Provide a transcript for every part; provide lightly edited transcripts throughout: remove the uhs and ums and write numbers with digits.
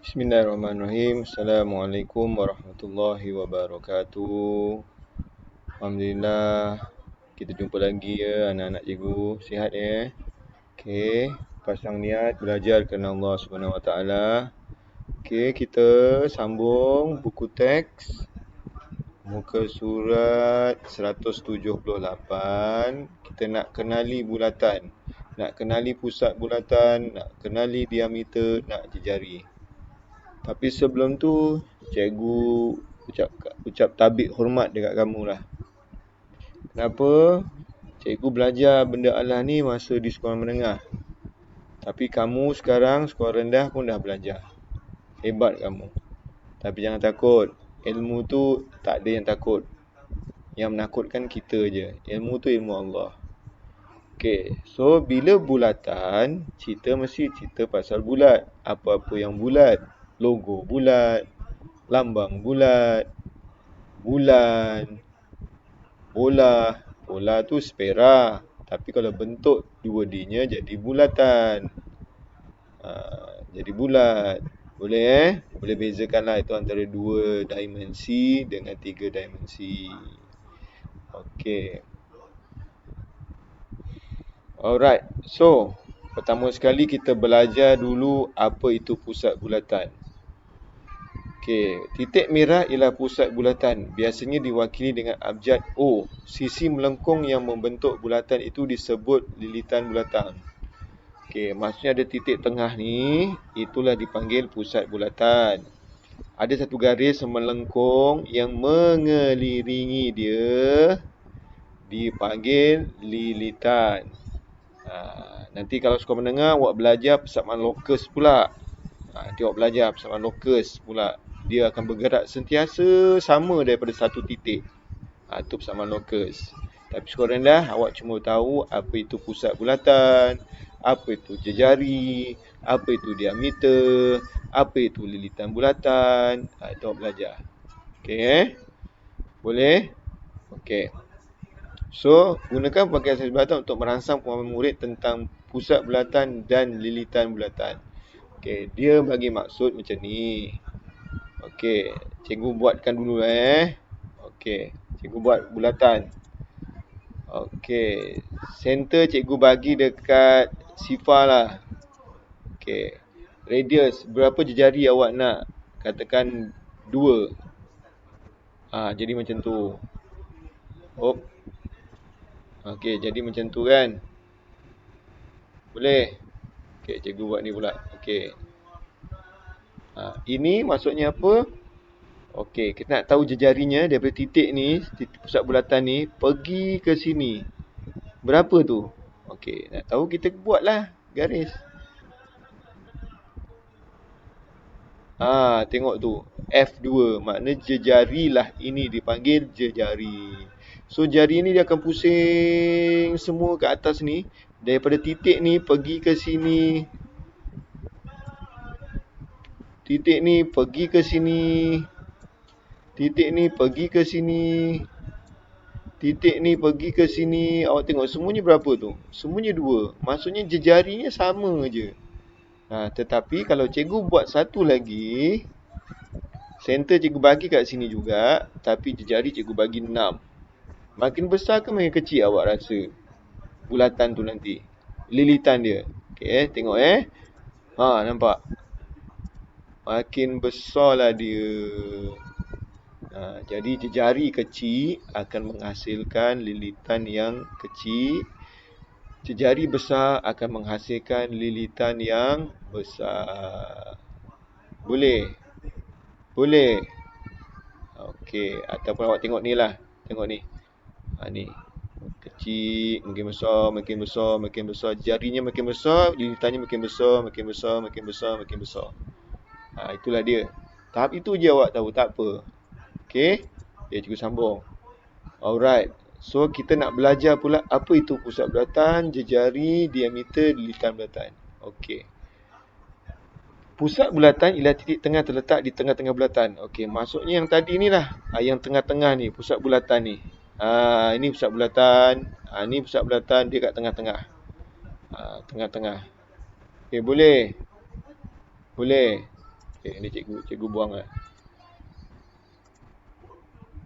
Bismillahirrahmanirrahim. Assalamualaikum warahmatullahi wabarakatuh. Alhamdulillah, kita jumpa lagi ya anak-anak cikgu. Sihat ya? Okey, pasang niat belajar kerana Allah Subhanahu Wa Taala. Okey, kita sambung buku teks muka surat 178. Kita nak kenali bulatan, nak kenali pusat bulatan, nak kenali diameter, nak jejari. Tapi sebelum tu, cikgu ucap tabik hormat dekat kamu lah. Kenapa? Cikgu belajar benda Allah ni masa di sekolah menengah. Tapi kamu sekarang sekolah rendah pun dah belajar. Hebat kamu. Tapi jangan takut. Ilmu tu tak ada yang takut. Yang menakutkan kita je. Ilmu tu ilmu Allah. Okay, so bila bulatan, mesti cerita pasal bulat. Apa-apa yang bulat. Logo bulat, lambang bulat, bulan, bola. Bola tu spera. Tapi kalau bentuk 2D-nya jadi bulatan. Jadi bulat. Boleh Boleh bezakanlah itu antara 2 dimensi dengan 3 dimensi. Okey. Alright. So, pertama sekali kita belajar dulu apa itu pusat bulatan. Okey, titik merah ialah pusat bulatan. Biasanya diwakili dengan abjad O. Sisi melengkung yang membentuk bulatan itu disebut lilitan bulatan. Okey, maksudnya ada titik tengah ni, itulah dipanggil pusat bulatan. Ada satu garis melengkung yang mengelilingi dia, dipanggil lilitan. Nanti kalau sekolah menengah, awak belajar persamaan lokus pula. Nanti awak belajar persamaan lokus pula. Dia akan bergerak sentiasa sama daripada satu titik. Itu persamaan lokus. Tapi sekolah rendah, awak cuma tahu apa itu pusat bulatan, apa itu jejari, apa itu diameter, apa itu lilitan bulatan. Itu awak belajar. Okey, Boleh? Okey. So, gunakan pakaian asas bulatan untuk merangsang pemahaman murid tentang pusat bulatan dan lilitan bulatan. Okey, dia bagi maksud macam ni. Okey, cikgu buatkan dulu Okey, cikgu buat bulatan. Okey, center cikgu bagi dekat sifar lah. Okey, radius, berapa jejari awak nak? Katakan 2. Jadi macam tu. Okey, jadi macam tu kan? Boleh? Okey, cikgu buat ni pula. Okey. Ini maksudnya apa? Okey, kita nak tahu jejarinya daripada titik ni, titik pusat bulatan ni, pergi ke sini. Berapa tu? Okey, nak tahu kita buatlah garis. Tengok tu. F2, makna jejari lah ini dipanggil jejari. So, jari ni dia akan pusing semua ke atas ni. Daripada titik ni pergi ke sini. Titik ni pergi ke sini. Titik ni pergi ke sini. Titik ni pergi ke sini. Awak tengok semuanya berapa tu? Semuanya 2. Maksudnya jejarinya sama je. Tetapi kalau cikgu buat satu lagi, center cikgu bagi kat sini juga, tapi jejari cikgu bagi 6. Makin besar ke makin kecil awak rasa bulatan tu nanti? Lilitan dia. Okey, tengok nampak? Makin besarlah dia. Jadi jejari kecil akan menghasilkan lilitan yang kecil. Jejari besar akan menghasilkan lilitan yang besar. Boleh? Boleh? Okey, ataupun awak tengok ni lah. Tengok ni. Ni. Kecil, makin besar, makin besar, makin besar. Jarinya makin besar, lilitannya makin besar, makin besar, makin besar, makin besar. Itulah dia. Tahap itu je awak tahu, tak apa. Okey? Cikgu sambung. Alright. So, kita nak belajar pula apa itu pusat bulatan, jejari, diameter, lilitan bulatan. Okey. Pusat bulatan ialah titik tengah terletak di tengah-tengah bulatan. Okey, maksudnya yang tadi ni lah. Yang tengah-tengah ni, pusat bulatan ni. Ini pusat bulatan. Ini pusat bulatan, dia kat tengah-tengah. Tengah-tengah. Okey, boleh? Boleh. Okey, ni cikgu buang lah.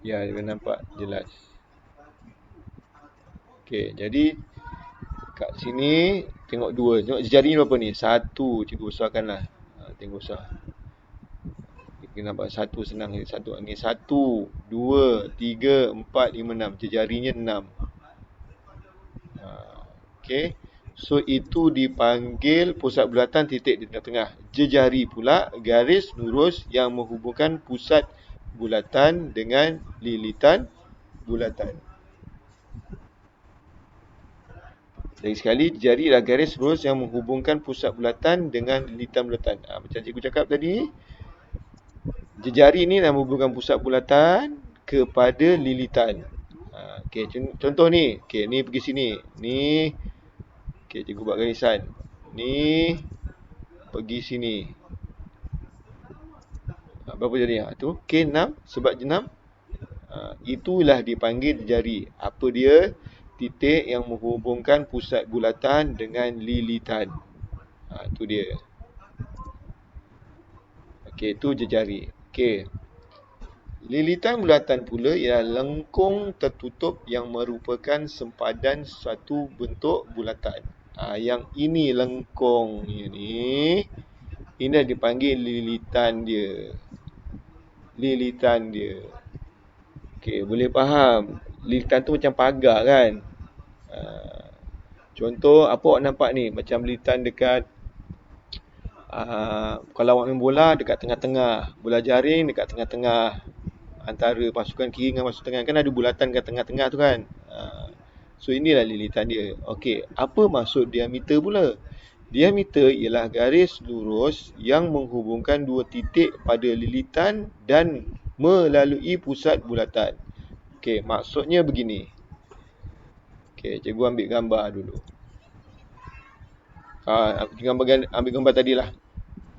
Ya, dia nampak jelas. Okey, jadi kat sini tengok dua. Tengok jari ni berapa ni? Satu, cikgu besarkanlah. Tengok besar. Kita nampak satu senang ni. Satu, ni satu, dua, tiga, empat, lima, enam. Jarinya 6. Okey. So itu dipanggil pusat bulatan titik di tengah-tengah. Jejari pula garis lurus yang menghubungkan pusat bulatan dengan lilitan bulatan. Lagi sekali, jari adalah garis lurus yang menghubungkan pusat bulatan dengan lilitan bulatan. Macam cikgu cakap tadi, jejari ni dah menghubungkan pusat bulatan kepada lilitan. Okey, contoh ni. Okey, ni pergi sini. Ni, okey, cikgu buat garisan. Ni pergi sini. Berapa jari? Tu, okey, 6. Sebab 6. Itulah dipanggil jari. Apa dia? Titik yang menghubungkan pusat bulatan dengan lilitan. Itu dia. Okey, itu jejari. Okey. Lilitan bulatan pula ialah lengkung tertutup yang merupakan sempadan suatu bentuk bulatan. Yang ini lengkung ni. Ini dipanggil lilitan dia. Lilitan dia. Okey, boleh faham. Lilitan tu macam pagar kan? Contoh, apa awak nampak ni? Macam lilitan dekat, kalau awak main bola, dekat tengah-tengah. Bola jaring dekat tengah-tengah. Antara pasukan kiri dengan pasukan tengah. Kan ada bulatan kat tengah-tengah tu kan? So, inilah lilitan dia. Okey, apa maksud diameter pula? Diameter ialah garis lurus yang menghubungkan dua titik pada lilitan dan melalui pusat bulatan. Okey, maksudnya begini. Okey, cikgu ambil gambar dulu. Ambil gambar tadilah.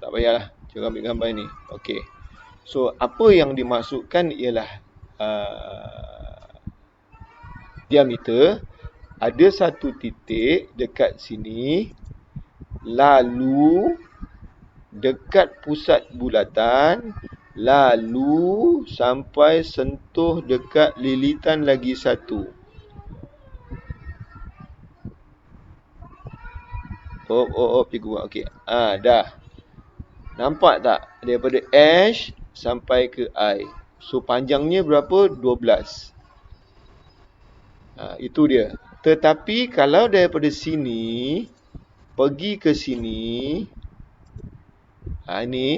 Tak payahlah. Cikgu ambil gambar ini. Okey. So, apa yang dimaksudkan ialah diameter. Ada satu titik dekat sini. Lalu dekat pusat bulatan. Lalu sampai sentuh dekat lilitan lagi satu. Cikgu buat. Okey. Dah. Nampak tak? Daripada H sampai ke I. So, panjangnya berapa? 12. Itu dia. Tetapi, kalau daripada sini, pergi ke sini, ni,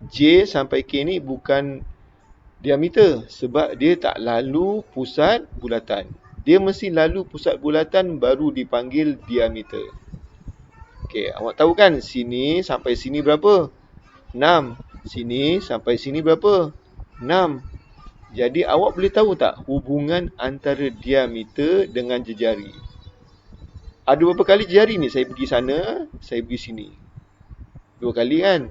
J sampai K ni bukan diameter. Sebab dia tak lalu pusat bulatan. Dia mesti lalu pusat bulatan baru dipanggil diameter. Okey, awak tahu kan sini sampai sini berapa? 6. Sini sampai sini berapa? 6. Jadi awak boleh tahu tak hubungan antara diameter dengan jejari? Ada berapa kali jejari ni? Saya pergi sana, saya pergi sini. 2 kali kan?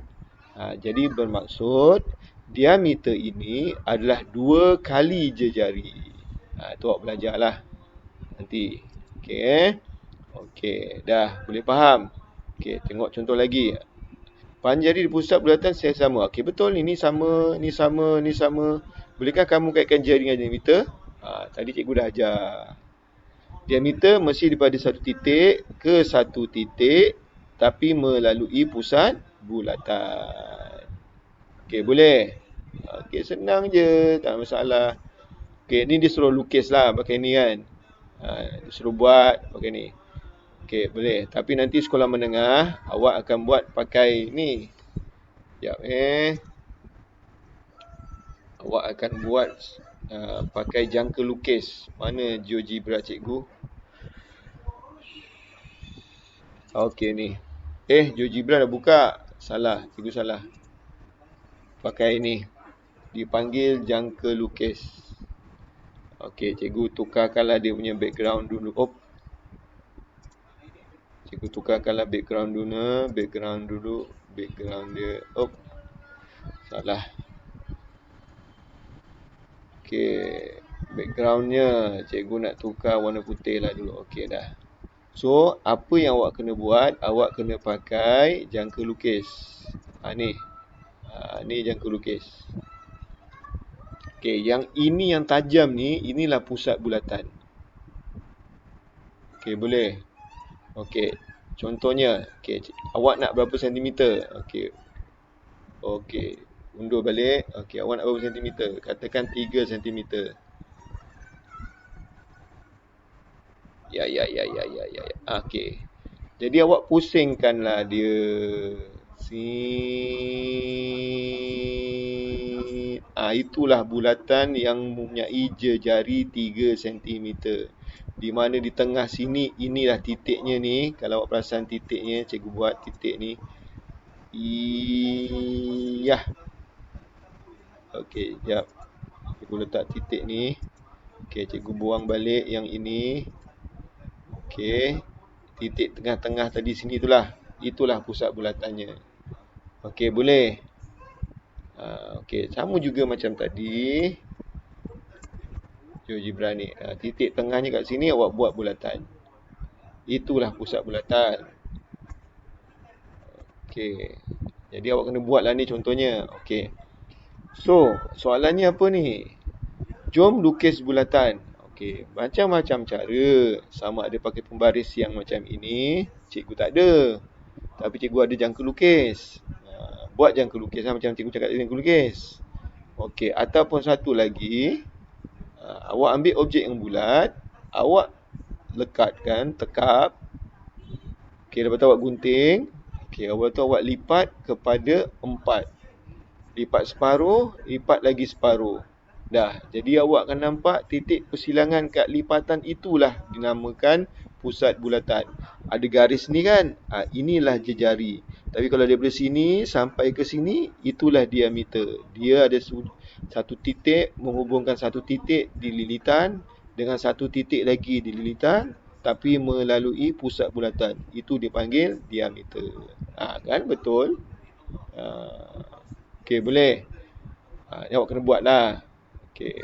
Jadi bermaksud diameter ini adalah 2 kali jejari. Itu awak belajarlah nanti. Okey. Okey, dah boleh faham. Okey, tengok contoh lagi. Panjang jari di pusat bulatan saya sama. Okey, betul ni. Ni sama, ni sama, ni sama. Bolehkah kamu kaitkan jari dengan diameter? Tadi cikgu dah ajar. Diameter mesti daripada satu titik ke satu titik tapi melalui pusat bulatan. Okey, boleh? Okey, senang je. Tak ada masalah. Okey, ni dia suruh lukis lah pakai ni kan. Dia suruh buat pakai ni. Okey, boleh. Tapi nanti sekolah menengah, awak akan buat pakai ni. Sekejap Awak akan buat pakai jangka lukis. Mana GeoGebra cikgu? Okey, ni. GeoGebra dah buka. Salah, cikgu salah. Pakai ni. Dipanggil jangka lukis. Okey, cikgu tukarkanlah dia punya background dulu. Cikgu tukarkanlah background dulu. Background dia. Salah. Okey. Backgroundnya cikgu nak tukar warna putih lah dulu. Okey dah. So, apa yang awak kena buat? Awak kena pakai jangka lukis. Ni. Ni jangka lukis. Okey, yang ini yang tajam ni, inilah pusat bulatan. Okey, boleh. Okey, contohnya, okey, awak nak berapa sentimeter? Okey. Okey, undur balik. Okey, awak nak berapa sentimeter? Katakan 3 sentimeter. Ya. Okey. Jadi awak pusingkanlah dia. Itulah bulatan yang mempunyai jari 3 cm. Di mana di tengah sini, inilah titiknya ni. Kalau awak perasan titiknya, cikgu buat titik ni. Iyah. Okey, sekejap. Cikgu letak titik ni. Okey, cikgu buang balik yang ini. Okey. Titik tengah-tengah tadi sini itulah. Itulah pusat bulatannya. Okey, boleh. Okey, sama juga macam tadi. GeoGebra ni. Titik tengahnya kat sini awak buat bulatan. Itulah pusat bulatan. Okey. Jadi awak kena buatlah ni contohnya. Okey. So, soalannya apa ni? Jom lukis bulatan. Okey, macam-macam cara. Sama ada pakai pembaris yang macam ini, cikgu tak ada. Tapi cikgu ada jangka lukis. Buat jangka lukis lah macam cikgu cakap jangka lukis. Okey, ataupun satu lagi, awak ambil objek yang bulat, awak lekatkan, tekap. Okey, lepas tu awak gunting. Okey, lepas tu awak lipat kepada 4. Lipat separuh, lipat lagi separuh. Dah, jadi awak akan nampak titik persilangan kat lipatan itulah dinamakan pusat bulatan. Ada garis ni kan? Inilah jejari. Tapi kalau daripada sini sampai ke sini, itulah diameter. Dia ada satu titik menghubungkan satu titik di lilitan dengan satu titik lagi di lilitan, tapi melalui pusat bulatan. Itu dipanggil diameter. Kan betul? Okey, boleh. Awak kena buat lah. Okey.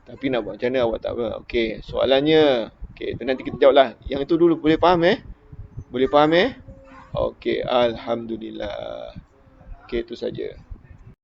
Tapi nak buat macam mana awak tak apa. Okey, soalannya. Okey, nanti kita jawab lah. Yang itu dulu boleh faham Boleh faham Okey, alhamdulillah. Okey, itu saja.